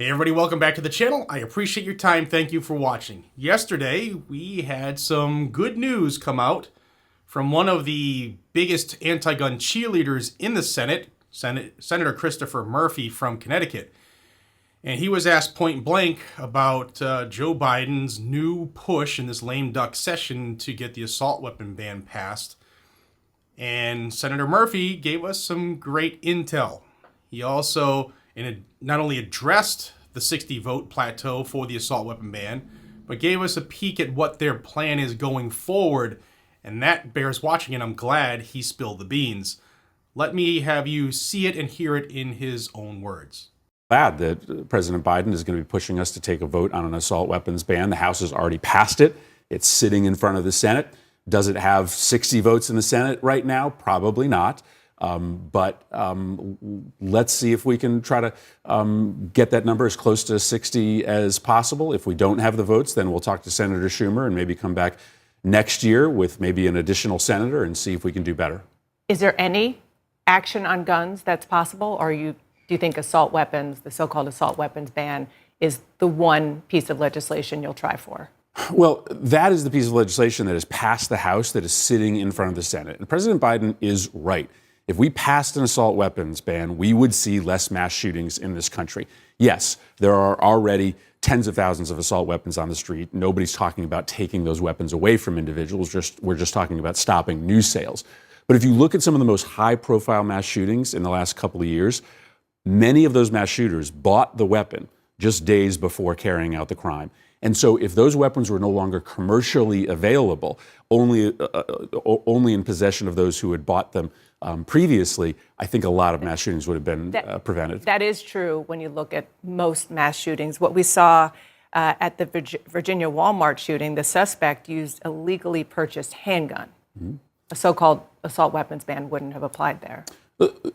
Hey everybody, welcome back to the channel. I appreciate your time. Thank you for watching. Yesterday, we had some good news come out from one of the biggest anti-gun cheerleaders in the Senate, Senator Christopher Murphy from Connecticut. And he was asked point blank about Joe Biden's new push in this lame duck session to get the assault weapon ban passed. And Senator Murphy gave us some great intel. He also not only addressed the 60-vote plateau for the assault weapon ban, but gave us a peek at what their plan is going forward, and that bears watching, and I'm glad he spilled the beans. Let me have you see it and hear it in his own words. Glad that President Biden is going to be pushing us to take a vote on an assault weapons ban. The House has already passed it. It's sitting in front of the Senate. Does it have 60 votes in the Senate right now? Probably not. But let's see if we can try to get that number as close to 60 as possible. If we don't have the votes, then we'll talk to Senator Schumer and maybe come back next year with maybe an additional senator and see if we can do better. Is there any action on guns that's possible, or do you think assault weapons, the so-called assault weapons ban, is the one piece of legislation you'll try for? Well, that is the piece of legislation that has passed the House that is sitting in front of the Senate. And President Biden is right. If we passed an assault weapons ban, we would see less mass shootings in this country. Yes, there are already tens of thousands of assault weapons on the street. Nobody's talking about taking those weapons away from individuals. We're just talking about stopping new sales. But if you look at some of the most high-profile mass shootings in the last couple of years, many of those mass shooters bought the weapon just days before carrying out the crime. And so if those weapons were no longer commercially available, only in possession of those who had bought them previously, I think a lot of mass shootings would have been prevented. That is true when you look at most mass shootings. What we saw at the Virginia Walmart shooting, the suspect used a legally purchased handgun. Mm-hmm. A so-called assault weapons ban wouldn't have applied there.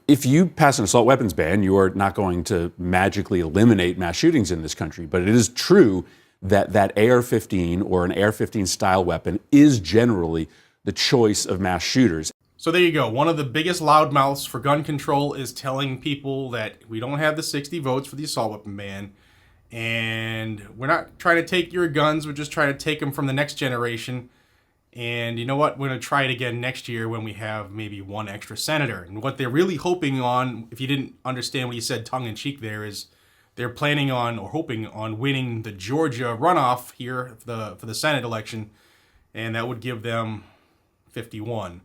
If you pass an assault weapons ban, you are not going to magically eliminate mass shootings in this country. But it is true that AR-15 or an AR-15 style weapon is generally the choice of mass shooters. So there you go. One of the biggest loudmouths for gun control is telling people that we don't have the 60 votes for the assault weapon ban, and we're not trying to take your guns, we're just trying to take them from the next generation. And you know what? We're going to try it again next year when we have maybe one extra senator. And what they're really hoping on, if you didn't understand what you said tongue-in-cheek there, is they're planning on or hoping on winning the Georgia runoff here for the Senate election, and that would give them 51.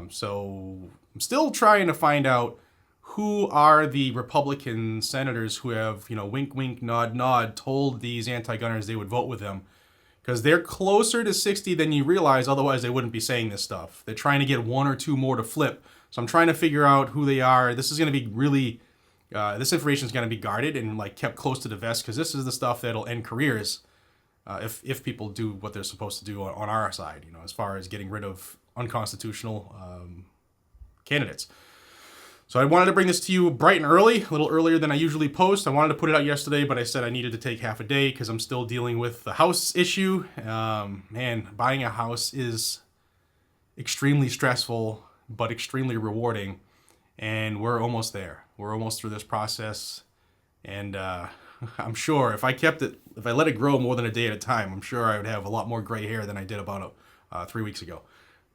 So I'm still trying to find out who are the Republican senators who have, wink, wink, nod, nod, told these anti-gunners they would vote with them. Because they're closer to 60 than you realize, otherwise they wouldn't be saying this stuff. They're trying to get one or two more to flip. So I'm trying to figure out who they are. This is going to be really, this information is going to be guarded and kept close to the vest, because this is the stuff that'll end careers if people do what they're supposed to do on our side, as far as getting rid of unconstitutional candidates. So I wanted to bring this to you bright and early, a little earlier than I usually post. I wanted to put it out yesterday, but I said I needed to take half a day because I'm still dealing with the house issue. Man, buying a house is extremely stressful, but extremely rewarding. And we're almost there. We're almost through this process. And I'm sure if I let it grow more than a day at a time, I'm sure I would have a lot more gray hair than I did about 3 weeks ago.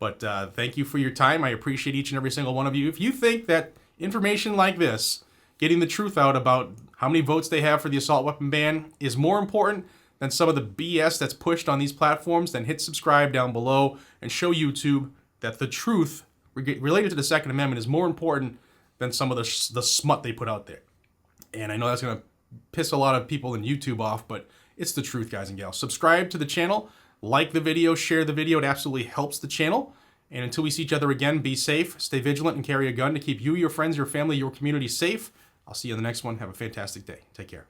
But thank you for your time. I appreciate each and every single one of you. If you think that information like this, getting the truth out about how many votes they have for the assault weapon ban, is more important than some of the BS that's pushed on these platforms, then hit subscribe down below and show YouTube that the truth related to the Second Amendment is more important than some of the smut they put out there. And I know that's going to piss a lot of people in YouTube off, but it's the truth, guys and gals. Subscribe to the channel, like the video, share the video. It absolutely helps the channel. And until we see each other again, be safe, stay vigilant, and carry a gun to keep you, your friends, your family, your community safe. I'll see you in the next one. Have a fantastic day. Take care.